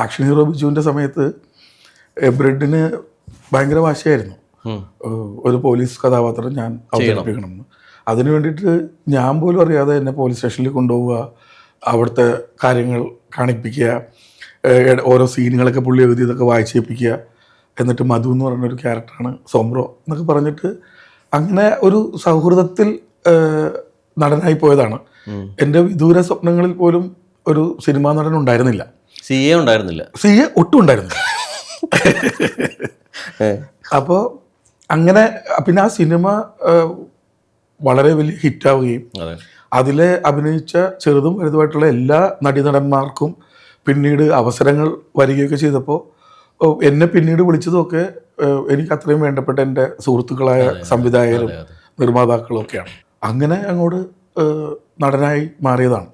Action hero ബിജുവിൻ്റെ സമയത്ത് ബ്രെഡിന് ഭയങ്കര വാശിയായിരുന്നു ഒരു പോലീസ് കഥാപാത്രം ഞാൻ അവതരിപ്പിക്കണമെന്ന്. അതിന് വേണ്ടിയിട്ട് ഞാൻ പോലും അറിയാതെ എന്നെ പോലീസ് സ്റ്റേഷനിൽ കൊണ്ടുപോവുക, അവിടുത്തെ കാര്യങ്ങൾ കാണിപ്പിക്കുക, ഓരോ സീനുകളൊക്കെ പുള്ളി എഴുതിയതൊക്കെ വായിച്ചേൽപ്പിക്കുക. എന്നിട്ട് മധു എന്ന് പറയുന്നൊരു ക്യാരക്ടറാണ് സോംബ്രോ എന്നൊക്കെ പറഞ്ഞിട്ട് അങ്ങനെ ഒരു സൗഹൃദത്തിൽ നടനായി പോയതാണ്. എൻ്റെ വിദൂര സ്വപ്നങ്ങളിൽ പോലും ഒരു സിനിമാ നടൻ ഉണ്ടായിരുന്നില്ല. സി എ ഒട്ടും ഉണ്ടായിരുന്നില്ല. അപ്പോൾ അങ്ങനെ പിന്നെ ആ സിനിമ വളരെ വലിയ ഹിറ്റാവുകയും അതിലെ അഭിനയിച്ച ചെറുതും വലുതുമായിട്ടുള്ള എല്ലാ നടീനടന്മാർക്കും പിന്നീട് അവസരങ്ങൾ വരികയൊക്കെ ചെയ്തപ്പോൾ എന്നെ പിന്നീട് വിളിച്ചതൊക്കെ എനിക്ക് അത്രയും വേണ്ടപ്പെട്ട എൻ്റെ സുഹൃത്തുക്കളായ സംവിധായകരും നിർമ്മാതാക്കളും ഒക്കെയാണ്. അങ്ങനെ അങ്ങോട്ട് നടനായി മാറിയതാണ്.